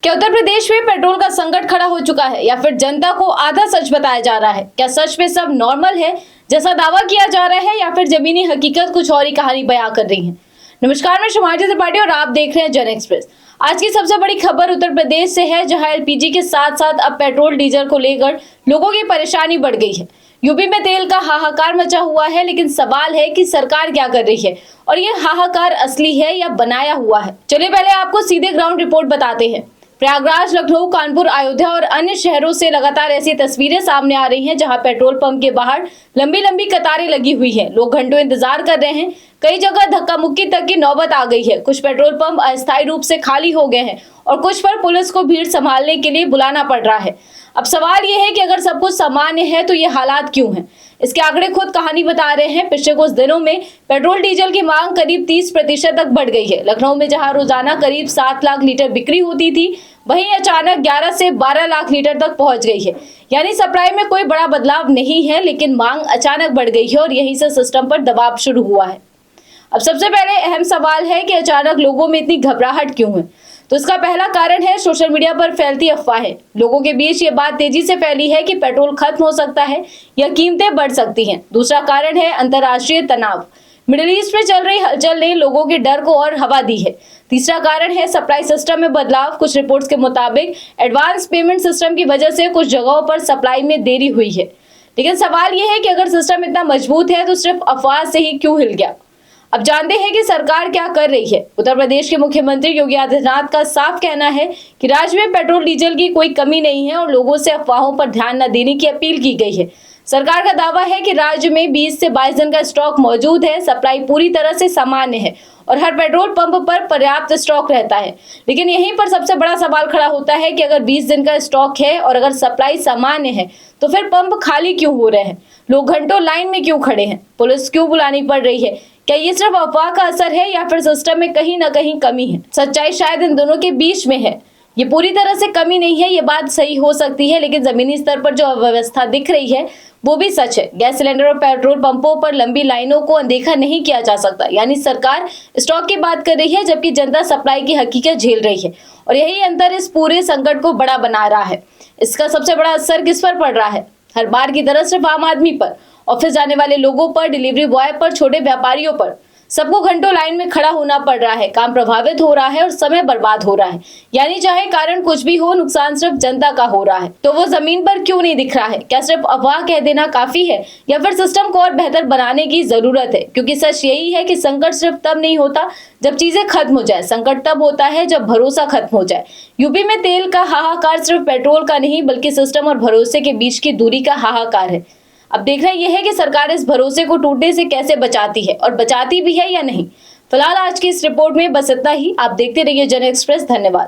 क्या उत्तर प्रदेश में पेट्रोल का संकट खड़ा हो चुका है या फिर जनता को आधा सच बताया जा रहा है? क्या सच में सब नॉर्मल है जैसा दावा किया जा रहा है या फिर जमीनी हकीकत कुछ और ही कहानी बयां कर रही है? नमस्कार, मैं शुमार्टी त्रिपाठी और आप देख रहे हैं जन एक्सप्रेस। आज की सबसे बड़ी खबर उत्तर प्रदेश से है, जहां एलपीजी के साथ साथ अब पेट्रोल डीजल को लेकर लोगों की परेशानी बढ़ गई है। यूपी में तेल का हाहाकार मचा हुआ है, लेकिन सवाल है कि सरकार क्या कर रही है और ये हाहाकार असली है या बनाया हुआ है। चलिए पहले आपको सीधे ग्राउंड रिपोर्ट बताते हैं। प्रयागराज, लखनऊ, कानपुर, अयोध्या और अन्य शहरों से लगातार ऐसी तस्वीरें सामने आ रही हैं, जहां पेट्रोल पंप के बाहर लंबी लंबी कतारें लगी हुई हैं। लोग घंटों इंतजार कर रहे हैं। कई जगह धक्का मुक्की तक की नौबत आ गई है। कुछ पेट्रोल पंप अस्थायी रूप से खाली हो गए हैं और कुछ पर पुलिस को भीड़ संभालने के लिए बुलाना पड़ रहा है। अब सवाल ये है कि अगर सब कुछ सामान्य है तो ये हालात क्यों हैं? इसके आंकड़े खुद कहानी बता रहे हैं। पिछले कुछ दिनों में पेट्रोल डीजल की मांग करीब 30% तक बढ़ गई है। लखनऊ में जहां रोजाना करीब 7 लाख लीटर बिक्री होती थी, वहीं अचानक 11 से 12 लाख लीटर तक पहुंच गई है। यानी सप्लाई में कोई बड़ा बदलाव नहीं है, लेकिन मांग अचानक बढ़ गई है और यहीं से सिस्टम पर दबाव शुरू हुआ है। अब सबसे पहले अहम सवाल है कि अचानक लोगों में इतनी घबराहट क्यों है? तो इसका पहला कारण है सोशल मीडिया पर फैलती अफवाहें। लोगों के बीच ये बात तेजी से फैली है कि पेट्रोल खत्म हो सकता है या कीमतें बढ़ सकती हैं। दूसरा कारण है अंतर्राष्ट्रीय तनाव। मिडिल ईस्ट में चल रही हलचल ने लोगों के डर को और हवा दी है। तीसरा कारण है सप्लाई सिस्टम में बदलाव। कुछ रिपोर्ट्स के मुताबिक एडवांस पेमेंट सिस्टम की वजह से कुछ जगहों पर सप्लाई में देरी हुई है। लेकिन सवाल यह है कि अगर सिस्टम इतना मजबूत है तो सिर्फ अफवाह से ही क्यों हिल गया? अब जानते हैं कि सरकार क्या कर रही है। उत्तर प्रदेश के मुख्यमंत्री योगी आदित्यनाथ का साफ कहना है कि राज्य में पेट्रोल डीजल की कोई कमी नहीं है और लोगों से अफवाहों पर ध्यान न देने की अपील की गई है। सरकार का दावा है कि राज्य में 20 से 22 दिन का स्टॉक मौजूद है। सप्लाई पूरी तरह से सामान्य है और हर पेट्रोल पंप पर पर्याप्त स्टॉक रहता है। लेकिन यहीं पर सबसे बड़ा सवाल खड़ा होता है कि अगर 20 दिन का स्टॉक है और अगर सप्लाई सामान्य है तो फिर पंप खाली क्यों हो रहे हैं? लोग घंटों लाइन में क्यों खड़े हैं? पुलिस क्यों बुलानी पड़ रही है? क्या ये सिर्फ अफवाह का असर है या फिर सिस्टम में कहीं ना कहीं कमी है? सच्चाई शायद इन दोनों के बीच में है। ये पूरी तरह से कमी नहीं है, ये बात सही हो सकती है, लेकिन जमीनी स्तर पर जो अव्यवस्था दिख रही है वो भी सच है। गैस सिलेंडर और पेट्रोल पंपों पर लंबी लाइनों को अनदेखा नहीं किया जा सकता। यानी सरकार स्टॉक की बात कर रही है जबकि जनता सप्लाई की हकीकत झेल रही है, और यही अंतर इस पूरे संकट को बड़ा बना रहा है। इसका सबसे बड़ा असर किस पर पड़ रहा है? हर बार की तरह सिर्फ आम आदमी पर, ऑफिस जाने वाले लोगों पर, डिलीवरी बॉय पर, छोटे व्यापारियों पर। सबको घंटों लाइन में खड़ा होना पड़ रहा है। काम प्रभावित हो रहा है और समय बर्बाद हो रहा है। यानी चाहे कारण कुछ भी हो, नुकसान सिर्फ जनता का हो रहा है। तो वो जमीन पर क्यों नहीं दिख रहा है? क्या सिर्फ अफवाह कह देना काफी है या फिर सिस्टम को और बेहतर बनाने की जरूरत है? क्योंकि सच यही है कि संकट सिर्फ तब नहीं होता जब चीजें खत्म हो जाए। संकट तब होता है जब भरोसा खत्म हो जाए। यूपी में तेल का हाहाकार सिर्फ पेट्रोल का नहीं बल्कि सिस्टम और भरोसे के बीच की दूरी का हाहाकार है। अब देखना यह है कि सरकार इस भरोसे को टूटने से कैसे बचाती है और बचाती भी है या नहीं। फिलहाल आज की इस रिपोर्ट में बस इतना ही। आप देखते रहिए जन एक्सप्रेस। धन्यवाद।